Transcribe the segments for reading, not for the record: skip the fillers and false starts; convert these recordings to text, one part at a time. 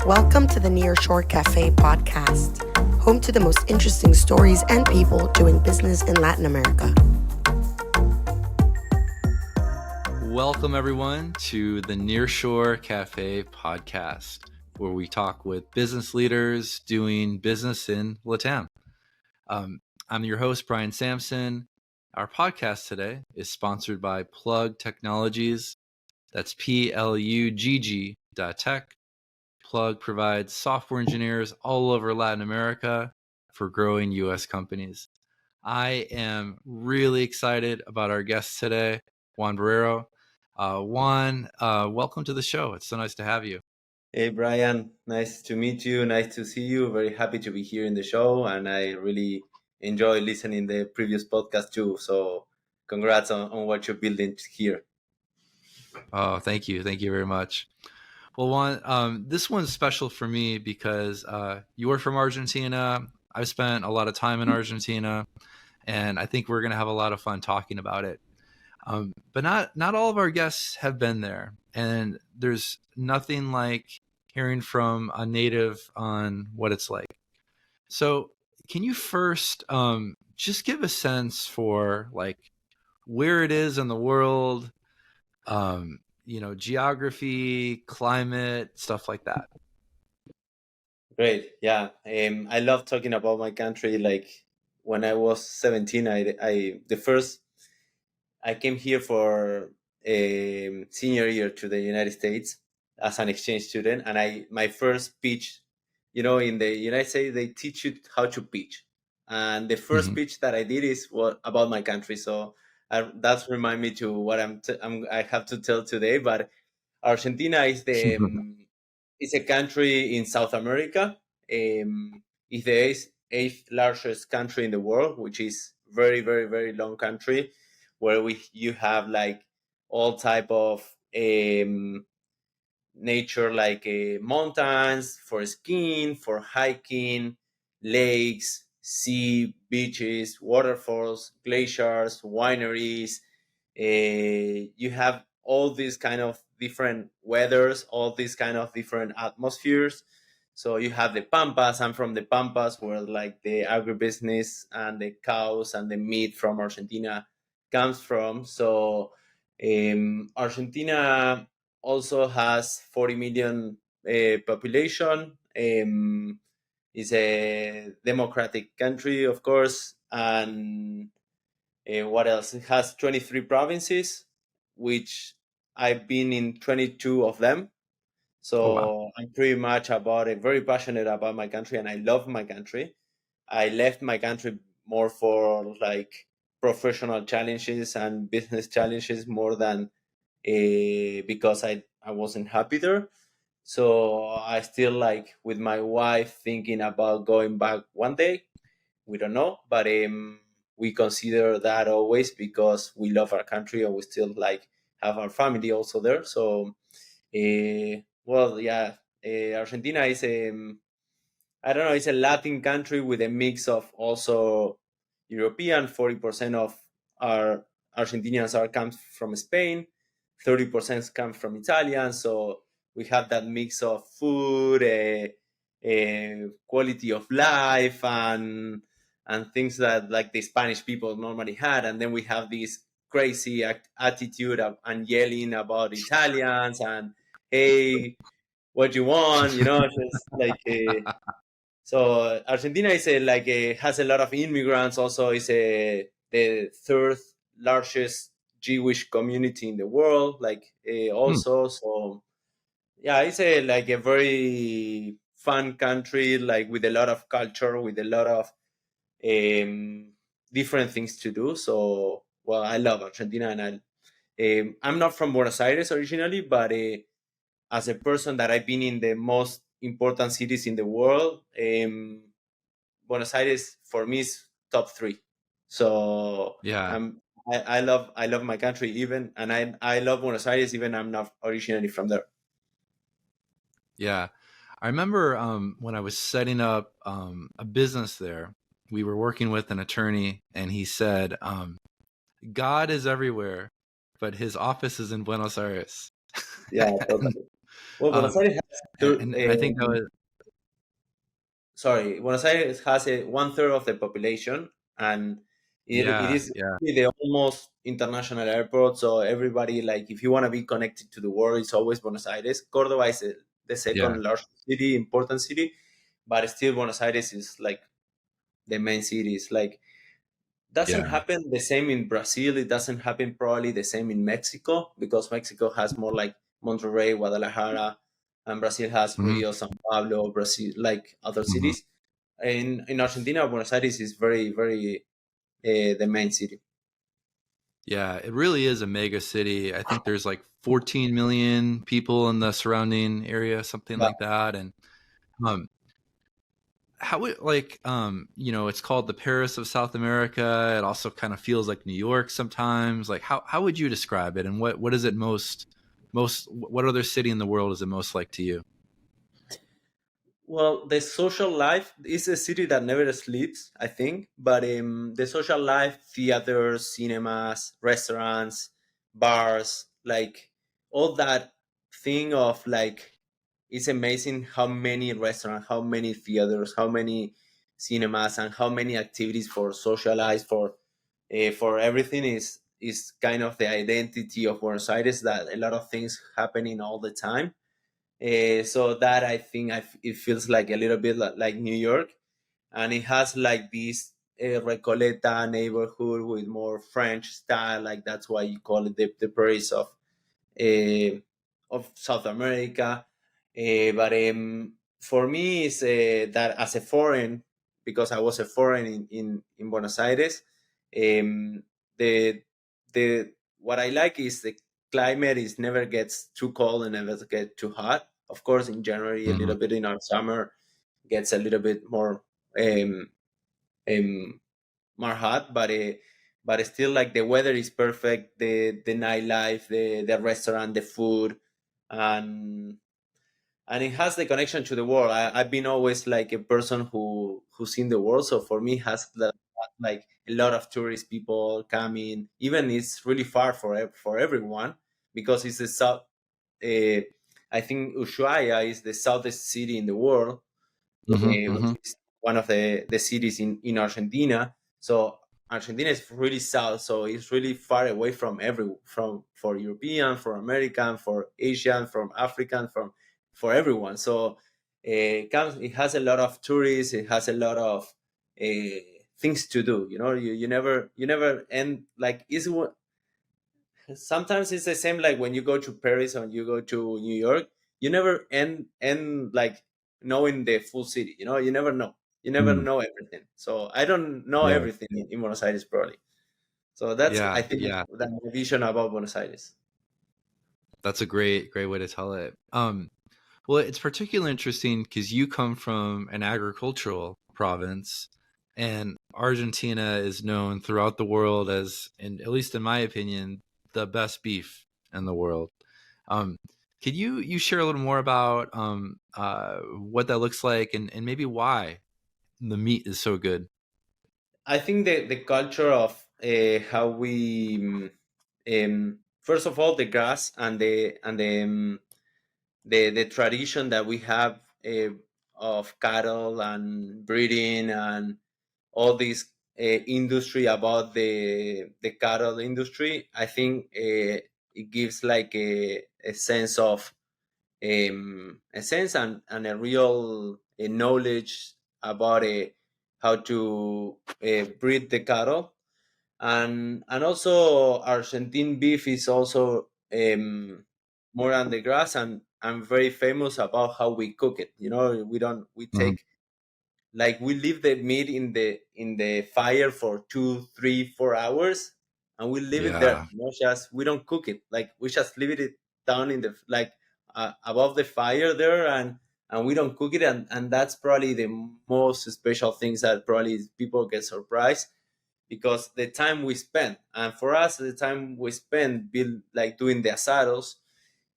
Welcome to the Nearshore Cafe podcast, home to the most interesting stories and people doing business in Latin America. Welcome, everyone, to the Nearshore Cafe podcast, where we talk with business leaders doing business in LATAM. I'm your host, Brian Samson. Our podcast today is sponsored by Plug Technologies. That's plugg.tech. Plug provides software engineers all over Latin America for growing U.S. companies. I am really excited about our guest today, Juan Barrero. Juan, welcome to the show. It's so nice to have you. Hey, Brian. Nice to meet you. Nice to see you. Very happy to be here in the show. And I really enjoy listening the previous podcast too. So congrats on what you're building here. Oh, thank you. Thank you very much. Well, Juan, this one's special for me because you are from Argentina. I've spent a lot of time in Argentina, and I think we're going to have a lot of fun talking about it. But not all of our guests have been there, and there's nothing like hearing from a native on what it's like. So can you first just give a sense for like where it is in the world, geography, climate, stuff like that? Great. Yeah. I love talking about my country. Like when I was 17, I came here for a senior year to the United States as an exchange student. And my first speech, in the United States, they teach you how to pitch. And the first speech that I did is about my country. So that's remind me to what I have to tell today. But Argentina is is a country in South America. It's the eighth largest country in the world, which is very, very, very long country, where you have like all type of nature, like mountains for skiing, for hiking, lakes, sea, beaches, waterfalls, glaciers, wineries. You have all these kind of different weathers, all these kind of different atmospheres. So you have the Pampas. I'm from the Pampas, where like the agribusiness and the cows and the meat from Argentina comes from. So Argentina also has 40 million population. It's a democratic country, of course. And what else? It has 23 provinces, which I've been in 22 of them. So Oh, wow. I'm pretty much very passionate about my country, and I love my country. I left my country more for like professional challenges and business challenges more than because I wasn't happy there. So I still like with my wife thinking about going back one day. We don't know, but we consider that always because we love our country and we still like have our family also there. So Argentina is I don't know, it's a Latin country with a mix of also European. 40% of our Argentinians comes from Spain, 30% come from Italians. So we have that mix of food, quality of life, and things that like the Spanish people normally had. And then we have this crazy attitude and yelling about Italians and hey, what you want, just like so Argentina is has a lot of immigrants. Also, is the third largest Jewish community in the world. Also, so yeah, it's a very fun country, like with a lot of culture, with a lot of different things to do. So, well, I love Argentina, and I'm not from Buenos Aires originally, but as a person that I've been in the most important cities in the world, Buenos Aires for me is top three. So Yeah. I love my country even, and I love Buenos Aires even I'm not originally from there. Yeah. I remember when I was setting up a business there, we were working with an attorney, and he said, God is everywhere, but his office is in Buenos Aires. Yeah, totally. Well, Buenos um, Aires has and I think that was Buenos Aires has a one third of the population, and it yeah, is yeah, the almost international airport. So everybody, like, if you want to be connected to the world, it's always Buenos Aires. Cordoba is the yeah, second largest city, important city, but still Buenos Aires is like the main city. It's like doesn't yeah. happen the same in Brazil. It doesn't happen probably the same in Mexico because Mexico has more like Monterrey, Guadalajara, and Brazil has Hmm. Rio, São Paulo, Brazil, like other Hmm. cities. In Argentina, Buenos Aires is very very the main city. Yeah, it really is a mega city. I think there's like 14 million people in the surrounding area, something But like that. And um, how it like it's called the Paris of South America. It also kind of feels like New York sometimes. Like how would you describe it? And what is it most what other city in the world is it most like to you? well, the social life is a city that never sleeps, I think. But the social life, theaters, cinemas, restaurants, bars, like all that thing of like, it's amazing how many restaurants, how many theaters, how many cinemas, and how many activities for socialize for everything is kind of the identity of Buenos Aires. That a lot of things happening all the time, so that I think it feels like a little bit like New York, and it has like this Recoleta neighborhood with more French style. Like that's why you call it the Paris uh, of South America. But for me, is that as a foreign, because I was a foreign in Buenos Aires, um, the the what I like is the climate is never gets too cold and never get too hot. Of course, in January, a Hmm. little bit in our summer gets a little bit um, um, more hot, but still like the weather is perfect. The nightlife, the restaurant, the food, and it has the connection to the world. I've been always like a person who's seen the world, so for me has like a lot of tourist people coming. Even it's really far for everyone because it's the south. Uh, I think Ushuaia is the southest city in the world, Hmm. which Hmm. is one of the cities in Argentina. So Argentina is really south, so it's really far away from from for European, for American, for Asian, from African, from for everyone. So it has a lot of tourists. It has a lot of things to do. You never end like is sometimes it's the same like when you go to Paris or you go to New York, you never end like knowing the full city. You never Hmm. know everything. So I don't know Yeah, everything in Buenos Aires probably. So that's I yeah, think yeah. that my vision about Buenos Aires. That's a great way to tell it. Well, it's particularly interesting because you come from an agricultural province, and Argentina is known throughout the world as, and at least in my opinion, the best beef in the world. Um, could you share a little more about what that looks like and maybe why the meat is so good? I think the culture of how we first of all the grass and the tradition that we have of cattle and breeding and all this industry about the cattle industry. I think it gives like a sense of a sense and a real knowledge about how to breed the cattle, and also Argentine beef is also more on the grass, and I'm very famous about how we cook it. We Hmm. take like we leave the meat in the fire for 2 3 4 hours, and we leave it there. Yeah, Just we don't cook it, like we just leave it down in the like above the fire there, and we don't cook it, and that's probably the most special things that probably people get surprised because the time we spend, and for us the time we spend build like doing the asados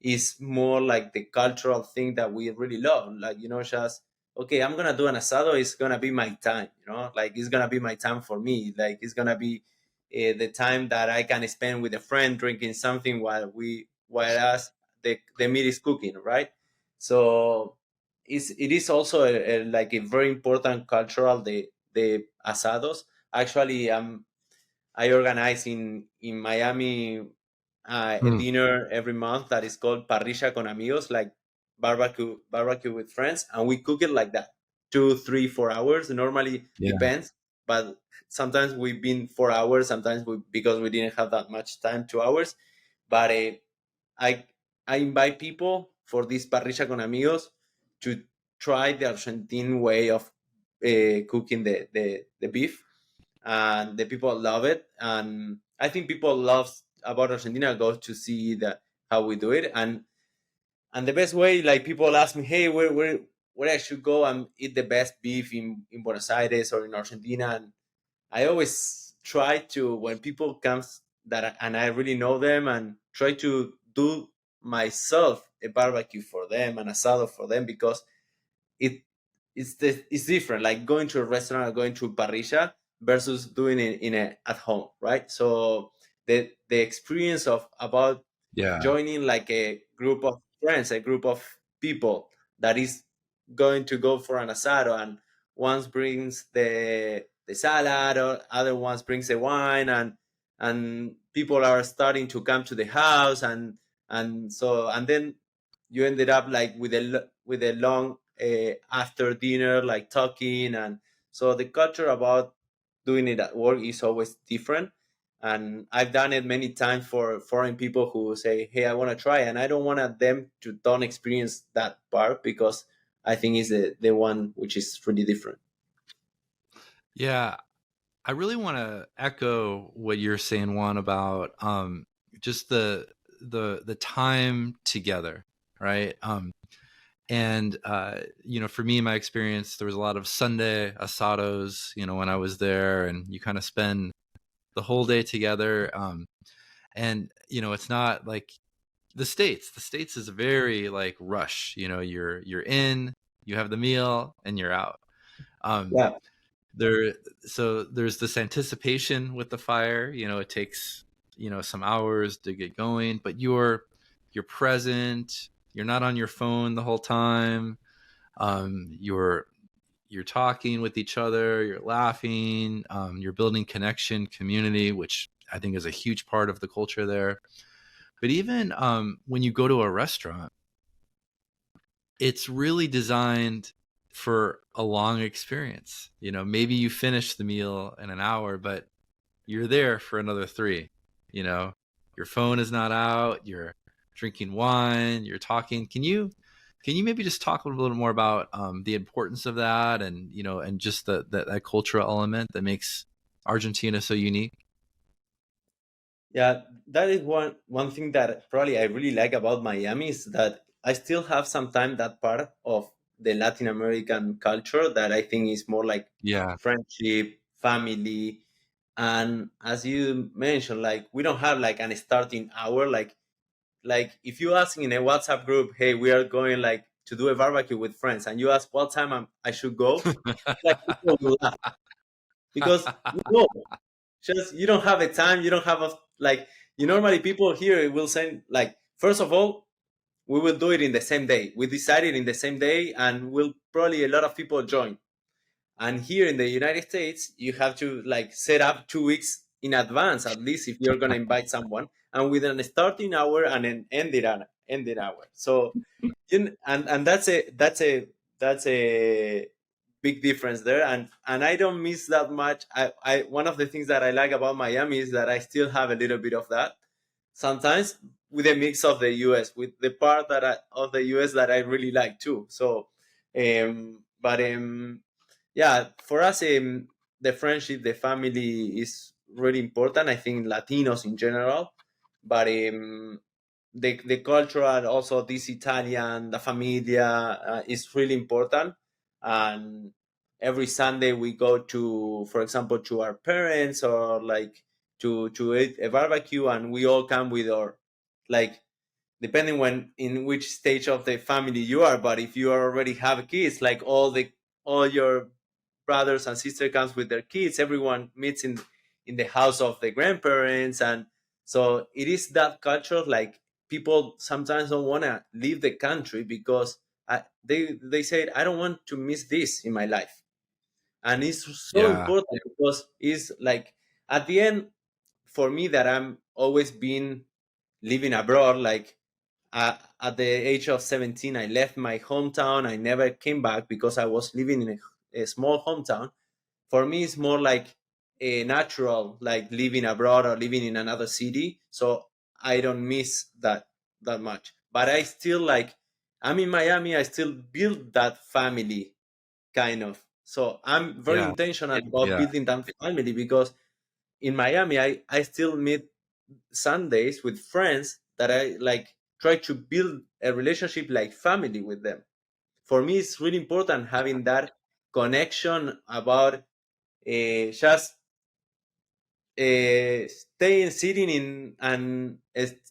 is more like the cultural thing that we really love. Like, just okay, I'm gonna do an asado. It's gonna be my time. Like it's gonna be my time for me. Like it's gonna be the time that I can spend with a friend drinking something while us the meat is cooking, right? So it is also like a very important cultural, the asados. Actually, I organize in Miami a Hmm. dinner every month that is called Parrilla con Amigos, like barbecue with friends, and we cook it like that, 2, 3, 4 hours. Normally Yeah. depends, but sometimes we've been 4 hours. Sometimes because we didn't have that much time, 2 hours. But I I invite people for this Parrilla con Amigos to try the Argentine way of cooking the beef, and the people love it. And I think people love about Argentina go to see the how we do it. And the best way, like people ask me, hey, where I should go and eat the best beef in Buenos Aires or in Argentina. And I always try to, when people comes and I really know them, and try to do myself a barbecue for them, an asado for them, because it it's different, like going to a restaurant or going to a parrilla versus doing it in a at home, right? So the experience of about Yeah. joining like a group of friends, a group of people that is going to go for an asado, and one brings the salad, or other ones brings the wine, and people are starting to come to the house, and then you ended up like with a long after dinner, like talking. And so the culture about doing it at work is always different. And I've done it many times for foreign people who say, hey, I want to try, and I don't want them to don't experience that part, because I think is the one which is really different. Yeah. I really want to echo what you're saying, Juan, about just the time together, right? And for me, my experience, there was a lot of Sunday asados, when I was there, and you kind of spend the whole day together. And it's not like the States. The States is very like rush. You're in, you have the meal, and you're out. Um, Yeah. there so there's this anticipation with the fire. It takes some hours to get going, but you're present. You're not on your phone the whole time. You're talking with each other. You're laughing. You're building connection, community, which I think is a huge part of the culture there. But even when you go to a restaurant, it's really designed for a long experience. Maybe you finish the meal in an hour, but you're there for another three. You know, your phone is not out. You're drinking wine. You're talking. Can you maybe just talk a little bit more about the importance of that, and and just that cultural element that makes Argentina so unique? Yeah, that is one thing that probably I really like about Miami, is that I still have sometimes that part of the Latin American culture that I think is more like Yeah. friendship, family. And as you mentioned, like we don't have like an starting hour. Like if you ask in a WhatsApp group, hey, we are going like to do a barbecue with friends, and you ask what time I should go, like people will laugh, because no, just you don't have a time, you don't have a like. You normally people here will say like, first of all, we will do it in the same day. We decided in the same day, and will probably a lot of people join. And here in the United States, you have to like set up 2 weeks in advance, at least if you're gonna invite someone, and with an starting hour and an ending hour. So and that's a big difference there. And I don't miss that much. I One of the things that I like about Miami is that I still have a little bit of that sometimes, with a mix of the US, with the part of the US that I really like too. So but yeah, for us, the friendship, the family is really important. I think Latinos in general, but the culture, and also this Italian, the familia, is really important. And every Sunday we go to, for example, to our parents, or like to eat a barbecue, and we all come with our, like, depending when in which stage of the family you are. But if you already have kids, like all your brothers and sister comes with their kids, everyone meets in the house of the grandparents. And so it is that culture, like people sometimes don't want to leave the country, because they said, I don't want to miss this in my life. And it's so Yeah. important because it's like, at the end, for me, that I'm always been living abroad, like at the age of 17, I left my hometown. I never came back because I was living in a small hometown. For me, it's more like a natural, like living abroad or living in another city. So I don't miss that much. But I still like, I'm in Miami, I still build that family, kind of. So I'm very Yeah. intentional about Yeah. building that family, because in Miami, I still meet Sundays with friends that I like, try to build a relationship like family with them. For me, it's really important having that connection about just staying sitting in and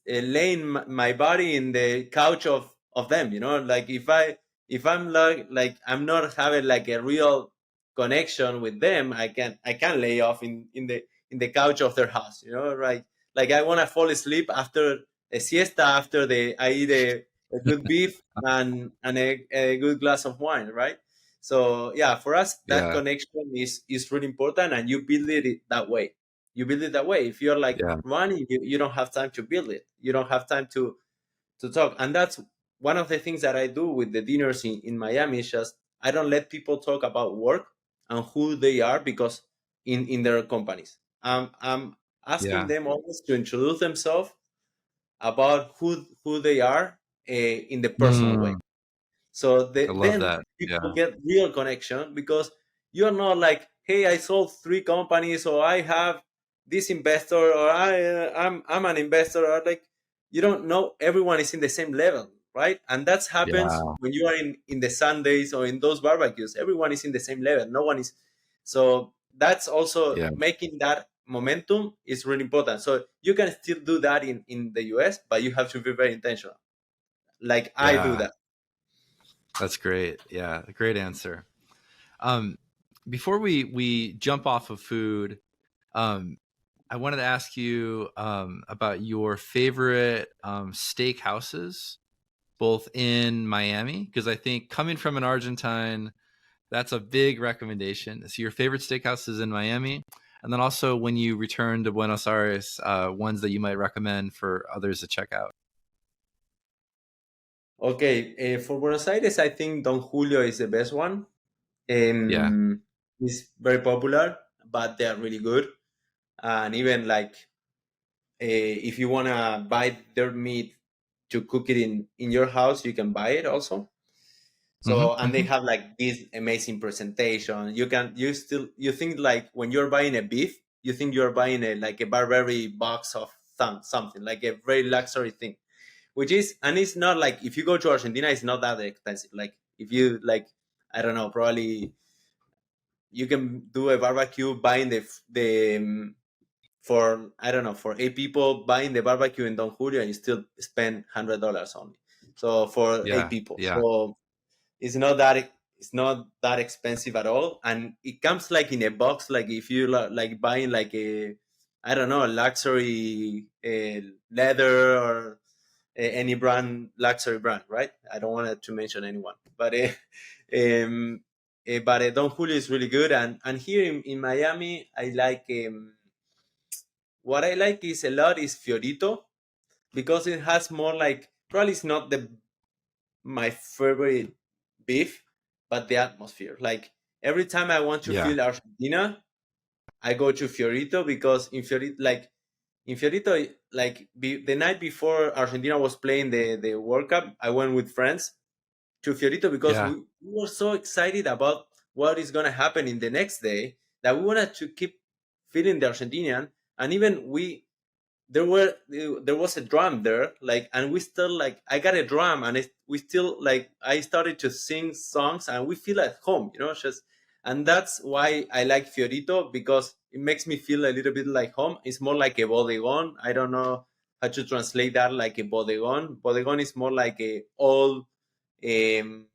laying my body in the couch of them, like if I'm like I'm not having like a real connection with them, I can lay off in the couch of their house, right? Like I want to fall asleep after a siesta, after I eat a good beef and a good glass of wine, right? So yeah, for us that Yeah. connection is really important, and you build it that way. If you're like Yeah. running, you don't have time to build it, you don't have time to talk. And that's one of the things that I do with the dinners in Miami, is just I don't let people talk about work and who they are, because in their companies, I'm asking Yeah. them always to introduce themselves, about who they are, in the personal way. Mm, So I love then that. people Yeah. get real connection, because you're not like, hey, I sold 3 companies, or I have this investor, or I'm an investor, or like, you don't know everyone is in the same level, right? And that happens Yeah. when you are in the Sundays or in those barbecues. Everyone is in the same level. No one is. So that's also Yeah. making that momentum is really important. So you can still do that in the US, but you have to be very intentional. Like I do Yeah. that. That's great. Yeah. Great answer. Um, before we jump off of food, um, I wanted to ask you about your favorite steak houses, both in Miami, because I think coming from an Argentine, that's a big recommendation. So your favorite steakhouses in Miami, and then also when you return to Buenos Aires, ones that you might recommend for others to check out. Okay, for Buenos Aires, I think Don Julio is the best one. Yeah. It's very popular, but they are really good. And even like, if you wanna buy their meat to cook it in your house, you can buy it also. Hmm. So, and they Hmm. have like this amazing presentation. You think like when you're buying a beef, you think you're buying like a Burberry box of something, like a very luxury thing, which is, and it's not like, if you go to Argentina, it's not that expensive. Like if you like, I don't know, probably you can do a barbecue buying for, I don't know, for 8 people, buying the barbecue in Don Julio, and you still spend $100 only. So for eight Yeah. people, Yeah. so it's not that expensive at all, and it comes like in a box. Like if you like buying like a, I don't know, luxury leather, or any brand, luxury brand, right? I don't want to mention anyone, but Don Julio is really good, and here in Miami, I like, what I like is a lot is Fiorito, because it has more like, probably it's not the my favorite beef, but the atmosphere. Like every time I want to Yeah. feel Argentina, I go to Fiorito, because in Fiorito, like the night before Argentina was playing the World Cup, I went with friends to Fiorito, because Yeah. we were so excited about what is going to happen in the next day, that we wanted to keep feeling the Argentinian. And even there was a drum there, like, and we still like, I got a drum, and we still like, I started to sing songs, and we feel at home, just. And that's why I like Fiorito, because it makes me feel a little bit like home. It's more like a bodegon. I don't know how to translate that, like a bodegon is more like a old, um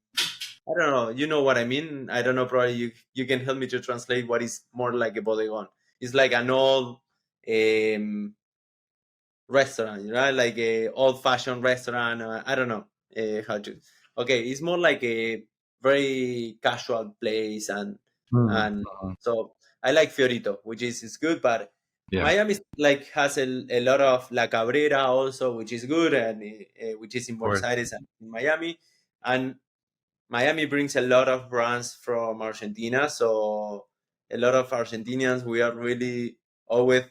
I don't know, you know what I mean. I don't know, probably you can help me to translate what is more like a bodegon. It's like an old, um restaurant, right? Like a old fashioned restaurant. I don't know how to. okay, it's more like a very casual place, and Mhm. so I like Fiorito, which is good, but Yeah, Miami like has a lot of La Cabrera also, which is good, and which is in of Buenos course. Aires and in Miami, and Miami brings a lot of brands from Argentina. So a lot of Argentinians, we are really always,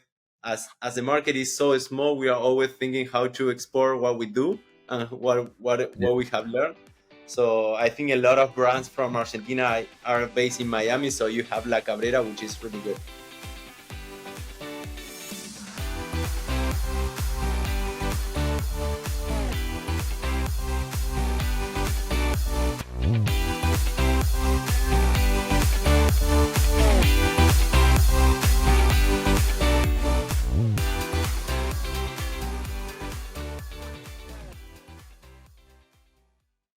as the market is so small, we are always thinking how to export what we do and Yeah. what we have learned. So I think a lot of brands from Argentina are based in Miami. So you have La Cabrera, which is really good.